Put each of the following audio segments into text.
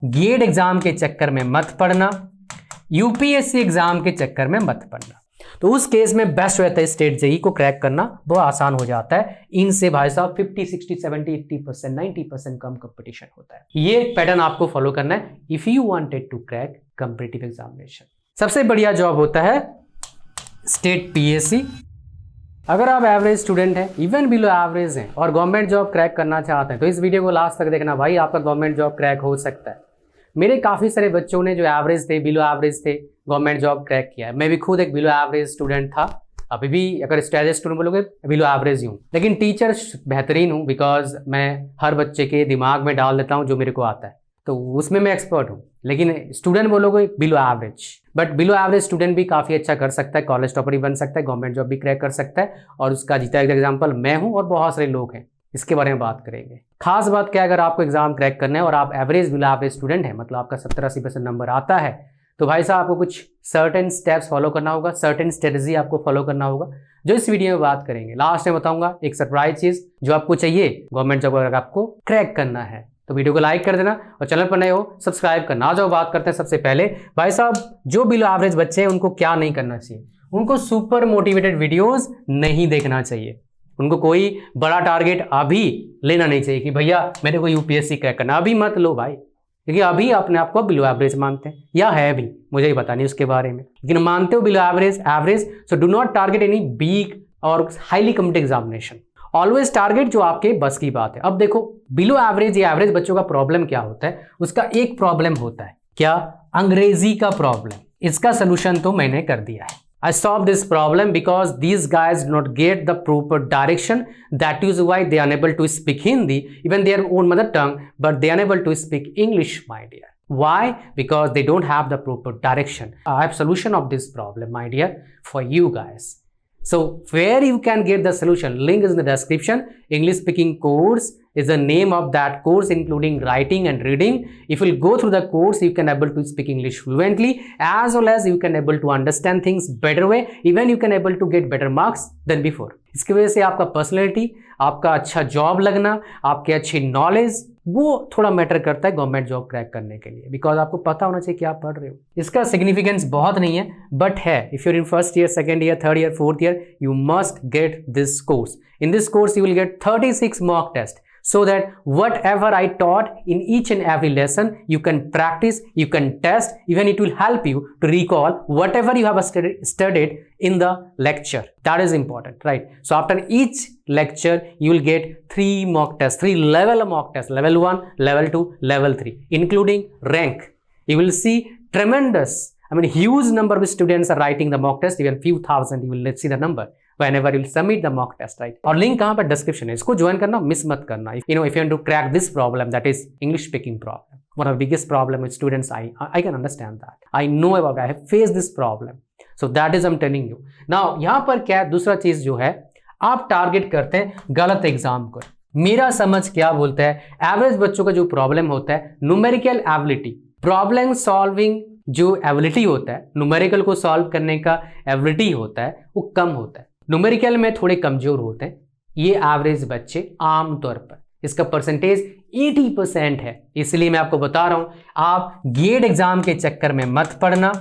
Gate exam के चक्कर में मत पड़ना, यूपीएससी एग्जाम के चक्कर में मत पड़ना। तो उस केस में बेस्ट रहता है स्टेट जेई को क्रैक करना, बहुत आसान हो जाता है। इनसे भाई साहब 50, 60, 70, 80%, 90% कम कंपटीशन होता है। ये पैटर्न आपको फॉलो करना है if you wanted to crack competitive examination. सबसे बढ़िया जॉब होता है स्टेट पीएससी। अगर आप एवरेज स्टूडेंट हैं, इवन बिलो एवरेज हैं और गवर्नमेंट जॉब क्रैक करना चाहते हैं तो इस वीडियो को लास्ट तक देखना भाई, आपका गवर्नमेंट जॉब क्रैक हो सकता है। मेरे काफ़ी सारे बच्चों ने जो एवरेज थे, बिलो एवरेज थे, गवर्नमेंट जॉब क्रैक किया है। मैं भी खुद एक बिलो एवरेज स्टूडेंट था, अभी भी अगर स्टेज स्टूडेंट बोलोगे बिलो एवरेज ही हूँ, लेकिन टीचर बेहतरीन हूँ बिकॉज मैं हर बच्चे के दिमाग में डाल देता हूँ जो मेरे को आता है, तो उसमें मैं एक्सपर्ट हूँ। लेकिन स्टूडेंट बोलोगे below average, but below average student भी काफ़ी अच्छा कर सकता है, कॉलेज टॉपर भी बन सकता है, गवर्नमेंट जॉब भी क्रैक कर सकता है। और उसका जीता एग्जाम्पल मैं हूँ और बहुत सारे लोग हैं। इसके बारे में बात करेंगे। खास बात क्या है, अगर आपको एग्जाम क्रैक करना है और आप एवरेज बिलो एवरेज स्टूडेंट हैं, मतलब आपका 70-80% नंबर आता है, तो भाई साहब आपको कुछ सर्टेन स्टेप्स फॉलो करना होगा, सर्टेन स्ट्रेटजी आपको फॉलो करना होगा, जो इस वीडियो में बात करेंगे। लास्ट में बताऊंगा एक सरप्राइज चीज जो आपको चाहिए गवर्नमेंट जॉब अगर आपको क्रैक करना है। तो वीडियो को लाइक कर देना और चैनल पर नए हो सब्सक्राइब करना। आ जाओ बात करते हैं। सबसे पहले भाई साहब जो बिलो एवरेज बच्चे हैं उनको क्या नहीं करना चाहिए, उनको सुपर मोटिवेटेड वीडियोस नहीं देखना चाहिए। उनको कोई बड़ा टारगेट अभी लेना नहीं चाहिए कि भैया मेरे को यूपीएससी क्रैक करना, अभी मत लो भाई, क्योंकि अभी अपने आप को बिलो एवरेज मानते हैं, या है भी, मुझे ही पता नहीं उसके बारे में, लेकिन मानते हो below average. So do not target any big और highly competitive examination. Always target जो आपके बस की बात है। अब देखो बिलो एवरेज या एवरेज बच्चों का प्रॉब्लम क्या होता है, उसका एक प्रॉब्लम होता है क्या, अंग्रेजी का प्रॉब्लम। इसका सोल्यूशन तो मैंने कर दिया है। I solved this problem because these guys do not get the proper direction. That is why they are unable to speak Hindi, even their own mother tongue, but they are unable to speak English, my dear. Why? Because they don't have the proper direction. I have solution of this problem, my dear, for you guys. So where you can get the solution? Link is in the description. English speaking course is the name of that course, including writing and reading. If you go through the course, you can able to speak English fluently, as well as you can able to understand things better way. Even you can able to get better marks than before. इसकी वजह से आपका personality, आपका अच्छा job लगना, आपकी अच्छी knowledge, वो थोड़ा मैटर करता है गवर्नमेंट जॉब क्रैक करने के लिए, बिकॉज आपको पता होना चाहिए कि आप पढ़ रहे हो। इसका सिग्निफिकेंस बहुत नहीं है, बट है। If you in first year, second year, third year, fourth year, you must get this course. In this course you will get 36 mock test, so that whatever I taught in each and every lesson you can practice, you can test, even it will help you to recall whatever you have studied in the lecture. That is important, right? So after each lecture you will get 3 mock tests, 3 level mock tests, level 1, level 2, level 3, including rank. You will see tremendous, huge number of students are writing the mock test, even few thousand, you will see the number whenever you will submit the mock test, right? और link कहाँ पर, description है, इसको join करना miss मत करना। if you want to crack this problem, that is English speaking problem, one of the biggest problem with students, I can understand that, I know about, I have faced this problem, so that is I'm telling you now। यहाँ पर क्या दूसरा चीज जो है, आप target करते हैं गलत एग्जाम को। मेरा समझ क्या बोलता है, एवरेज बच्चों का जो प्रॉब्लम होता है न्यूमेरिकल एबिलिटी, प्रॉब्लम सॉल्विंग जो एबिलिटी होता है, न्यूमेरिकल को सॉल्व करने का एबिलिटी होता है, वो कम होता है। न्यूमेरिकल में थोड़े कमजोर होते हैं ये एवरेज बच्चे आमतौर पर। इसका परसेंटेज 80% है। इसलिए मैं आपको बता रहा हूं, आप गेट एग्जाम के चक्कर में मत पढ़ना,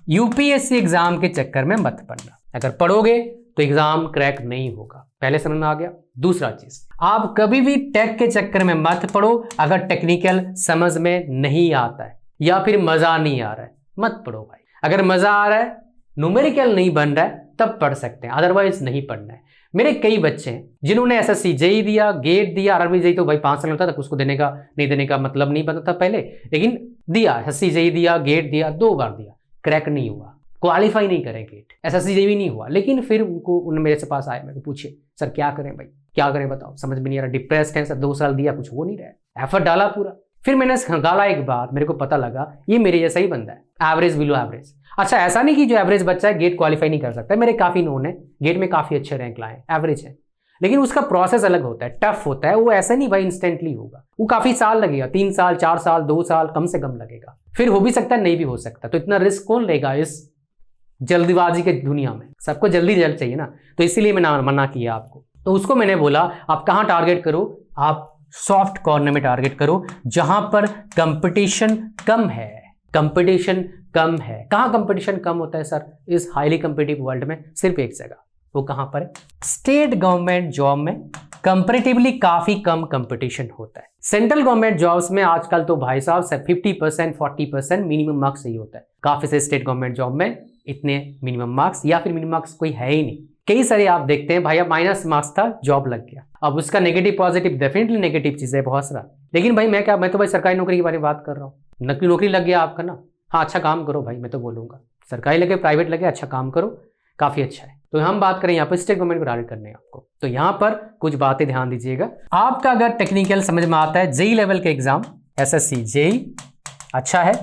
यूपीएससी एग्जाम के चक्कर में मत पढ़ना। अगर पढ़ोगे तो एग्जाम क्रैक नहीं होगा। पहले समझ में आ गया। दूसरा चीज, आप कभी भी टेक के चक्कर में मत पढ़ो। अगर टेक्निकल समझ में नहीं आता है या फिर मजा नहीं आ रहा है, मत पढ़ो भाई। अगर मजा आ रहा है, न्यूमेरिकल नहीं बन रहा है, तब पढ़ सकते हैं, अदरवाइज नहीं पढ़ना है। मेरे कई बच्चे हैं जिन्होंने एसएससी जेई दिया, गेट दिया, आरआरबी जेई तो भाई 5 साल होता था, उसको देने का नहीं देने का मतलब नहीं पता था पहले, लेकिन दिया, एसएससी जेई दिया, गेट दिया, 2 बार दिया, क्रैक नहीं हुआ, क्वालिफाई नहीं करे गेट, एसएससी जेई भी नहीं हुआ। लेकिन फिर उन मेरे से पास आए, मेरे को पूछे सर क्या करें भाई, क्या करें बताओ, समझ में नहीं आ रहा, डिप्रेस्ड है सर, 2 साल दिया कुछ हो नहीं रहा है, एफर्ट डाला पूरा। फिर मैंने गाला एक बार, मेरे को पता लगा ये मेरे जैसा ही बंदा है, एवरेज बिलो एवरेज। अच्छा ऐसा नहीं कि जो एवरेज बच्चा है गेट क्वालिफाई नहीं कर सकता, मेरे काफी नोन है गेट में काफी अच्छे रैंक लाए, एवरेज है, लेकिन उसका प्रोसेस अलग होता है, टफ होता है। वो ऐसा नहीं भाई इंस्टेंटली होगा, वो काफी साल लगेगा, 3 साल 4 साल 2 साल कम से कम लगेगा। फिर हो भी सकता है नहीं भी हो सकता, तो इतना रिस्क कौन लेगा इस जल्दीबाजी के दुनिया में। सबको जल्दी रिजल्ट चाहिए ना, तो इसीलिए मैंने मना किया आपको। तो उसको मैंने बोला आप कहाँ टारगेट करो, आप सॉफ्ट कॉर्नर में टारगेट करो जहां पर कंपटीशन कम है। कंपटीशन कम है, कहां कंपटीशन कम होता है सर? इस हाईली कंपीटिटिव वर्ल्ड में सिर्फ एक जगह, वो कहां पर है? स्टेट गवर्नमेंट जॉब में कंपैरेटिवली काफी कम कंपटीशन होता है। सेंट्रल गवर्नमेंट जॉब्स में आजकल तो भाई साहब 50% 40% मिनिमम मार्क्स ही होता है। काफी से स्टेट गवर्नमेंट जॉब में इतने मिनिमम मार्क्स या फिर मिनिमम मार्क्स कोई है ही नहीं। कई सारे आप देखते हैं भाई अब माइनस मार्क्स था, जॉब लग गया। अब उसका नेगेटिव पॉजिटिव डेफिनेटली नेगेटिव चीज है बहुत सारा, लेकिन भाई मैं तो भाई सरकारी नौकरी के बारे में बात कर रहा हूँ। नौकरी लग गया आपका ना, हाँ अच्छा काम करो भाई, मैं तो बोलूंगा सरकारी लगे प्राइवेट लगे अच्छा काम करो, काफी अच्छा है। तो हम बात करें यहाँ पर स्टेट गवर्नमेंट को टारगेट करने हैं आपको, तो यहाँ पर कुछ बातें ध्यान दीजिएगा। आपका अगर टेक्निकल समझ में आता है, जेई लेवल के एग्जाम एसएससी जेई अच्छा है,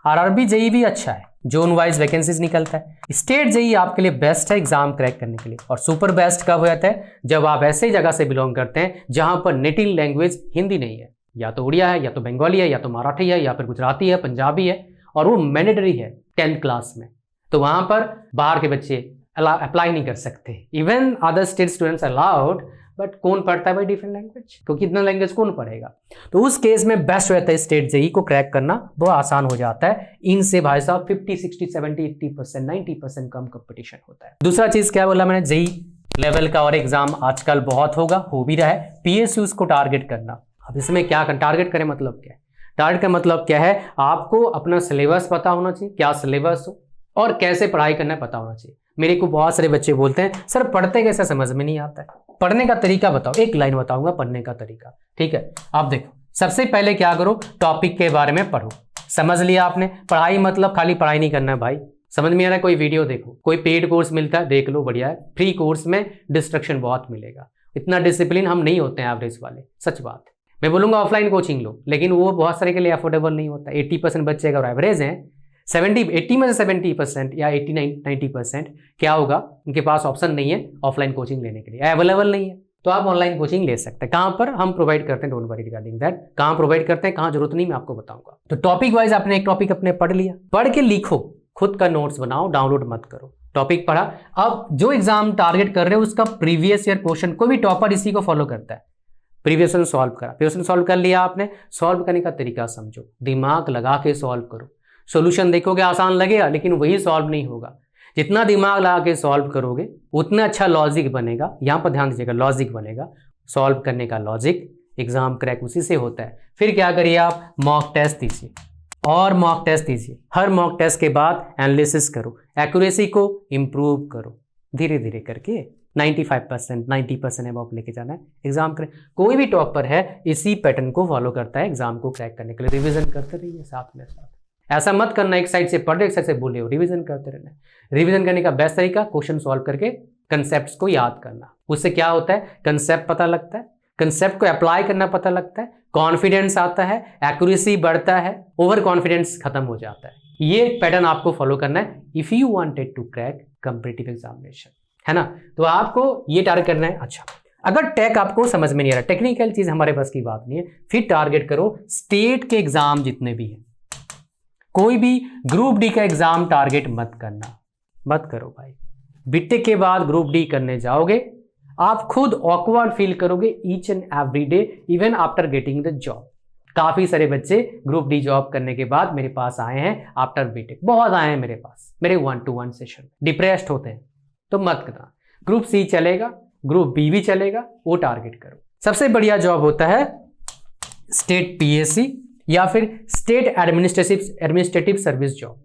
आरआरबी जेई भी अच्छा है, जोन वाइज वैकेंसीज निकलता है। स्टेट जेई आपके लिए बेस्ट है एग्जाम क्रैक करने के लिए, और सुपर बेस्ट कब हो जाता है? जब आप ऐसे जगह से बिलोंग करते हैं जहां पर नेटिव लैंग्वेज हिंदी नहीं है, या तो उड़िया है या तो बंगाली है या तो मराठी है या फिर गुजराती है पंजाबी है, और वो मैंडेटरी है 10th क्लास में। तो वहां पर बाहर के बच्चे अप्लाई नहीं कर सकते। Even other state students allowed, but कौन पढ़ता है भाई डिफरेंट लैंग्वेज? क्योंकि इतना लैंग्वेज कौन पढ़ेगा? तो उस केस में बेस्ट रहता है स्टेट जेई को क्रैक करना, बहुत आसान हो जाता है। इनसे भाई साहब 50 60 70 80% 90% कम कंपटीशन होता है। दूसरा चीज क्या बोला मैंने? जेई लेवल का और एग्जाम आजकल बहुत हो भी रहा है, पीएसयूज को टारगेट करना। अब इसमें क्या टारगेट करें मतलब क्या है? टारगेट का मतलब क्या है? आपको अपना सिलेबस पता होना चाहिए, क्या सिलेबस हो और कैसे पढ़ाई करना है पता होना चाहिए। मेरे को बहुत सारे बच्चे बोलते हैं सर पढ़ते कैसे समझ में नहीं आता है, पढ़ने का तरीका बताओ। एक लाइन बताऊंगा पढ़ने का तरीका, ठीक है? आप देखो, सबसे पहले क्या करो, टॉपिक के बारे में पढ़ो। समझ लिया आपने? पढ़ाई मतलब खाली पढ़ाई नहीं करना है भाई, समझ में आ रहा है? कोई वीडियो देखो, कोई पेड कोर्स मिलता है देख लो, बढ़िया है। फ्री कोर्स में डिस्ट्रक्शन बहुत मिलेगा, इतना डिसिप्लिन हम नहीं होते हैं एवरेज वाले, सच बात है। मैं बोलूंगा ऑफलाइन कोचिंग लो, लेकिन वो बहुत सारे के लिए अफोर्डेबल नहीं होता। 80% बच्चे अगर एवरेज हैं, 80 में से 70% या 80-90% क्या होगा, उनके पास ऑप्शन नहीं है ऑफलाइन कोचिंग लेने के लिए, अवेलेबल नहीं है। तो आप ऑनलाइन कोचिंग ले सकते हैं। कहां पर हम प्रोवाइड करते हैं, डोंट वरी रिगार्डिंग दैट। कहां प्रोवाइड करते हैं, कहां जरूरत नहीं, मैं आपको बताऊंगा। तो टॉपिक वाइज आपने एक टॉपिक अपने पढ़ लिया, पढ़ के लिखो, खुद का नोट्स बनाओ, डाउनलोड मत करो। टॉपिक पढ़ा, अब जो एग्जाम टारगेट कर रहे हो उसका प्रीवियस ईयर क्वेश्चन, कोई भी टॉपर इसी को फॉलो करता है। प्रीवियस सॉल्व करा, प्रीवियस सॉल्व कर लिया आपने, सॉल्व करने का तरीका समझो, दिमाग लगा के सॉल्व करो। सॉल्यूशन देखोगे आसान लगेगा, लेकिन वही सॉल्व नहीं होगा। जितना दिमाग लगा के सॉल्व करोगे उतना अच्छा लॉजिक बनेगा। यहां पर ध्यान दीजिएगा, लॉजिक बनेगा, सॉल्व करने का लॉजिक, एग्जाम क्रैक उसी से होता है। फिर क्या करिए आप, मॉक टेस्ट दीजिए और मॉक टेस्ट दीजिए। हर मॉक टेस्ट के बाद एनालिसिस करो, एक्यूरेसी को इंप्रूव करो, धीरे धीरे करके 95% 90% अब लेके जाना है एग्जाम क्रैक। कोई भी टॉपर है इसी पैटर्न को फॉलो करता है एग्जाम को क्रैक करने के लिए। रिवीजन करते रहिए साथ में साथ, ऐसा मत करना एक साइड से पढ़ रहे एक साइड से बोले हो, रिवीजन करते रहना। रिवीजन करने का बेस्ट तरीका क्वेश्चन सॉल्व करके कंसेप्ट्स को याद करना। उससे क्या होता है, कंसेप्ट पता लगता है, कंसेप्ट को अप्लाई करना पता लगता है, कॉन्फिडेंस आता है, एक्यूरेसी बढ़ता है, ओवर कॉन्फिडेंस खत्म हो जाता है। ये पैटर्न आपको फॉलो करना है if you wanted to crack competitive examination, है ना? तो आपको ये टारगेट करना है। अच्छा, अगर टेक आपको समझ में नहीं आ रहा, टेक्निकल चीज हमारे पास की बात नहीं है, फिर टारगेट करो स्टेट के एग्जाम जितने भी हैं। कोई भी ग्रुप डी का एग्जाम टारगेट मत करना, मत करो भाई। बीटेक के बाद ग्रुप डी करने जाओगे आप खुद ऑकवर्ड फील करोगे each and every day, even after getting the job. काफी सारे बच्चे ग्रुप डी जॉब करने के बाद मेरे पास आए हैं आफ्टर बीटेक, बहुत आए हैं मेरे पास, मेरे 1-to-1 सेशन, डिप्रेस्ड होते हैं। तो मत करना, ग्रुप सी चलेगा, ग्रुप बी भी चलेगा, वो टारगेट करो। सबसे बढ़िया जॉब होता है स्टेट पीएससी या फिर स्टेट एडमिनिस्ट्रेटिव सर्विस जॉब।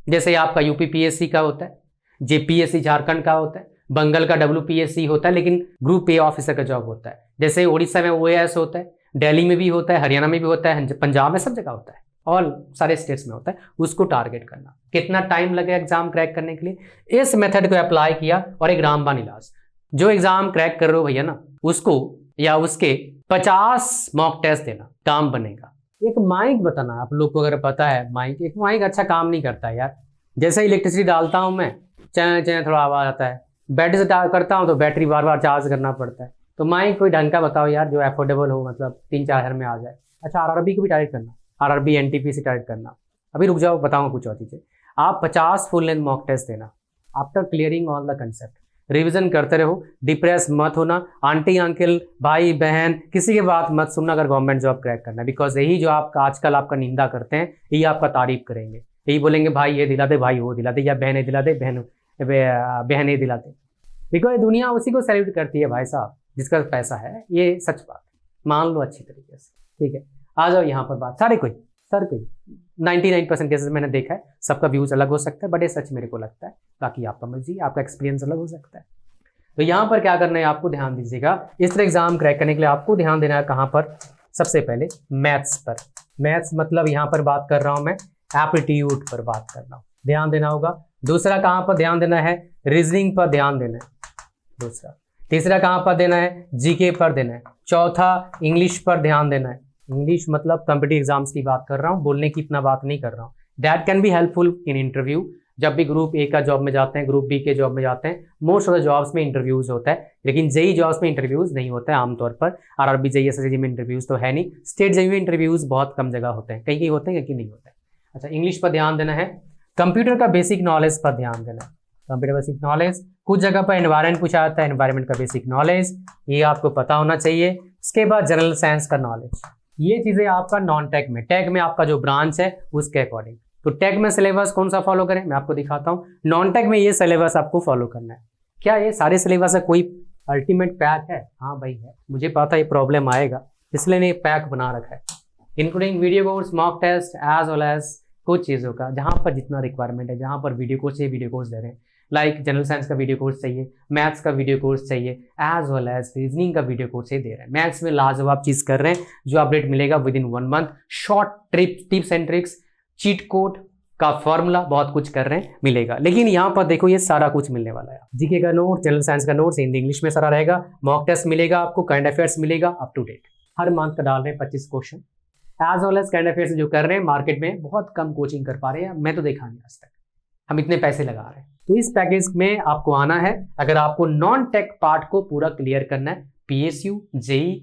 जैसे आपका यूपी पीएससी का होता है, जेपीएससी झारखंड का होता है, बंगाल का डब्ल्यूपीएससी होता है, लेकिन ग्रुप ए ऑफिसर का जॉब होता है। जैसे उड़ीसा में ओएएस होता है, दिल्ली में भी होता है, हरियाणा में भी होता है, पंजाब में, सब जगह होता है, ऑल सारे स्टेट्स में होता है। उसको टारगेट करना, कितना टाइम लगेगा एग्जाम क्रैक करने के लिए, इस मेथड को अप्लाई किया और एक रामबाण इलाज। जो एग्जाम क्रैक कर रहे हो भैया ना, उसको या उसके 50 मॉक टेस्ट देना, काम बनेगा। एक माइक बताना, आप लोग को अगर पता है एक माइक अच्छा काम नहीं करता है यार। जैसे इलेक्ट्रिसिटी डालता हूं मैं, चैन चैन थोड़ा आवाज आता है, बैटरी से करता हूं तो बैटरी बार बार चार्ज करना पड़ता है। तो माइक कोई ढंग का बताओ यार, जो अफोर्डेबल हो, मतलब 3-4 हज़ार में आ जाए। अच्छा, आरआरबी को भी टारगेट करना, आरआरबी एनटीपीसी टारगेट करना। अभी रुक जाओ, बताऊंगा कुछ और चीजें। आप 50 फुल लेंथ मॉक टेस्ट देना after clearing all the concept. Revision करते रहो, डिप्रेस मत होना, आंटी अंकल भाई बहन किसी की बात मत सुनना अगर गवर्नमेंट जॉब क्रैक करना है। बिकॉज यही जो आपका आजकल आपका निंदा करते हैं यही आपका तारीफ करेंगे, यही बोलेंगे भाई ये दिला दे, भाई वो दिला दे, या बहन दिला दे, बहन ये दिला दे। बिकॉज दुनिया उसी को सैल्यूट करती है भाई साहब जिसका पैसा है, ये सच बात मान लो अच्छी तरीके से, ठीक है। आ जाओ यहाँ पर बात, सर कोई 99% केसेस मैंने देखा है, सबका व्यूज अलग हो सकता है, बट ये सच मेरे को लगता है, बाकी आपका मर्जी, आपका एक्सपीरियंस अलग हो सकता है। तो यहाँ पर क्या करना है आपको ध्यान दीजिएगा, इस तरह एग्जाम क्रैक करने के लिए आपको ध्यान देना है कहाँ पर, सबसे पहले मैथ्स पर। मैथ्स मतलब यहाँ पर बात कर रहा हूँ मैं एप्टीट्यूड पर बात कर रहा हूँ, ध्यान देना होगा। दूसरा कहाँ पर ध्यान देना है, रीजनिंग पर ध्यान देना है दूसरा। तीसरा कहाँ पर देना है, जीके पर देना है। चौथा इंग्लिश पर ध्यान देना है, इंग्लिश मतलब कॉम्पिटिटिव एग्जाम्स की बात कर रहा हूँ, बोलने की इतना बात नहीं कर रहा हूँ। That can be helpful in interview, जब भी ग्रुप ए का जॉब में जाते हैं, ग्रुप बी के जॉब में जाते हैं, मोस्ट ऑफ द जॉब्स में इंटरव्यूज होता है, लेकिन जेई जॉब्स में इंटरव्यूज नहीं होता है आमतौर पर। आरआरबी जेई एसएससी में इंटरव्यूज तो है नहीं, स्टेट जेई में इंटरव्यूज बहुत कम जगह होते हैं, कहीं कहीं होते हैं कहीं नहीं होते हैं। अच्छा, इंग्लिश पर ध्यान देना है, कंप्यूटर का बेसिक नॉलेज पर ध्यान देना है, कंप्यूटर बेसिक नॉलेज। कुछ जगह पर एनवायरमेंट पूछा जाता है, एनवायरमेंट का बेसिक नॉलेज ये आपको पता होना चाहिए। उसके बाद जनरल साइंस का नॉलेज, ये चीजें आपका नॉन टेक में, टेक में आपका जो ब्रांच है उसके अकॉर्डिंग। तो टेक में सिलेबस कौन सा फॉलो करें मैं आपको दिखाता हूँ, नॉन टेक में ये सिलेबस आपको फॉलो करना है। क्या ये सारे सिलेबस है कोई अल्टीमेट पैक है? हाँ भाई है, मुझे पता है प्रॉब्लम आएगा इसलिए ने पैक बना रखा है, including video course, mock test as well as कुछ चीज़ों का, जहाँ पर जितना रिक्वायरमेंट है, जहाँ पर वीडियो कोर्स चाहिए वीडियो कोर्स दे रहे हैं। लाइक जनरल साइंस का वीडियो कोर्स चाहिए, मैथ्स का वीडियो कोर्स चाहिए, एज वेल एज रीजनिंग का वीडियो कोर्स दे रहे हैं। मैथ्स में लाजवाब चीज़ कर रहे हैं, जो अपडेट मिलेगा with in 1 month, short tips and tricks, cheat code का फॉर्मूला, बहुत कुछ कर रहे हैं, मिलेगा। लेकिन यहाँ पर देखो ये सारा कुछ मिलने वाला है, जीके का नोट, जनरल साइंस का नोट्स हिंदी इंग्लिश में सारा रहेगा, मॉक टेस्ट मिलेगा आपको, करंट अफेयर्स मिलेगा अप टू डेट, हर मंथ का डाल रहे हैं 25 question, as well as current affairs जो कर रहे हैं मार्केट में बहुत कम कोचिंग कर पा रहे हैं, मैं तो देखा नहीं आज तक, हम इतने पैसे लगा रहे हैं। तो इस पैकेज में आपको आना है अगर आपको नॉन टेक पार्ट को पूरा क्लियर करना है, पीएसयू जेई,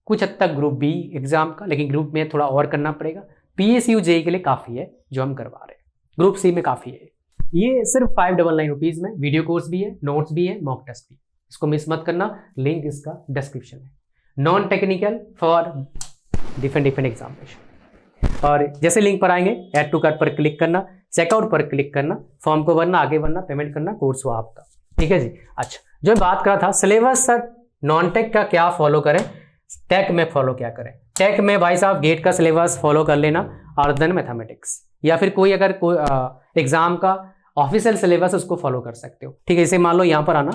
कुछ हद तक ग्रुप बी एग्जाम का, लेकिन ग्रुप में थोड़ा और करना पड़ेगा, पीएसयू जेई के लिए काफ़ी है जो हम करवा रहे हैं, ग्रुप सी में काफ़ी है। ये सिर्फ 599 रुपीज़ में वीडियो कोर्स भी है, नोट्स भी है, मॉक टेस्ट भी, इसको मिस मत करना, लिंक इसका डिस्क्रिप्शन में। Non technical for different examination, और जैसे लिंक पर आएंगे ऐड टू कार्ट पर क्लिक करना, चेकआउट पर क्लिक करना, फॉर्म को भरना, आगे बढ़ना, पेमेंट करना, कोर्स हुआ आपका, ठीक है जी। अच्छा, जो बात करा था सिलेबस सर नॉन टेक का क्या फॉलो करें, टेक में फॉलो क्या करें। टेक में भाई साहब गेट का सिलेबस फॉलो कर लेना और देन मैथमेटिक्स, या फिर कोई अगर कोई एग्जाम का ऑफिशियल सिलेबस उसको फॉलो कर सकते हो, ठीक है। इसे मान लो यहाँ पर आना,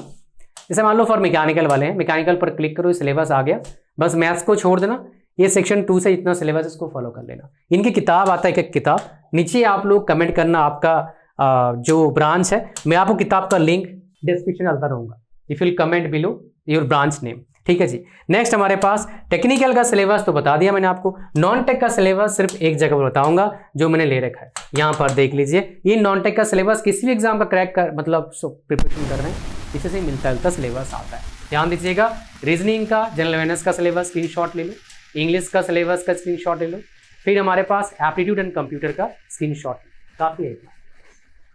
जैसे मान लो फॉर मैकेनिकल वाले हैं, मैकेनिकल पर क्लिक करो, सिलेबस आ गया, बस मैथ्स को छोड़ देना, ये सेक्शन 2 से इतना सिलेबस इसको फॉलो कर लेना। इनकी किताब आता है एक किताब, नीचे आप लोग कमेंट करना आपका जो ब्रांच है, मैं आपको किताब का लिंक डिस्क्रिप्शन डालता रहूँगा, if you comment below your branch name, ठीक है जी। नेक्स्ट हमारे पास टेक्निकल का सिलेबस तो बता दिया मैंने आपको, नॉन टेक का सिलेबस सिर्फ एक जगह पर बताऊंगा जो मैंने ले रखा है, यहाँ पर देख लीजिए। ये नॉन टेक का सिलेबस किसी भी एग्जाम का क्रैक कर मतलब प्रिपरेशन कर रहे हैं, इसी से मिलता जुलता सिलेबस आता है, ध्यान दीजिएगा। रीजनिंग का जनरल अवेयरनेस का सिलेबस स्क्रीनशॉट ले लो, इंग्लिश का सिलेबस का स्क्रीनशॉट ले लो, फिर हमारे पास एप्टीट्यूड एंड कंप्यूटर का स्क्रीनशॉट, काफ़ी है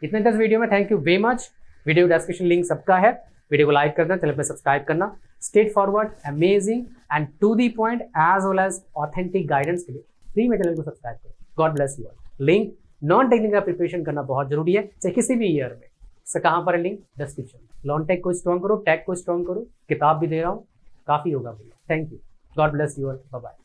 इतने 10 वीडियो में। Thank you very much. Video description link सबका है, वीडियो को लाइक करना, चैनल पर सब्सक्राइब करना। Straightforward, amazing and to the point as well as authentic guidance के लिए फ्री में चैनल को सब्सक्राइब करो। God bless you all. Link non technical preparation करना बहुत जरूरी है, चाहे किसी भी ईयर में, से कहाँ पर है लिंक डिस्क्रिप्शन। नॉन टेक को स्ट्रॉन्ग करो, टेक को स्ट्रॉन्ग करो, किताब भी दे रहा हूँ, काफ़ी होगा भैया। Thank you, God bless you all, bye bye.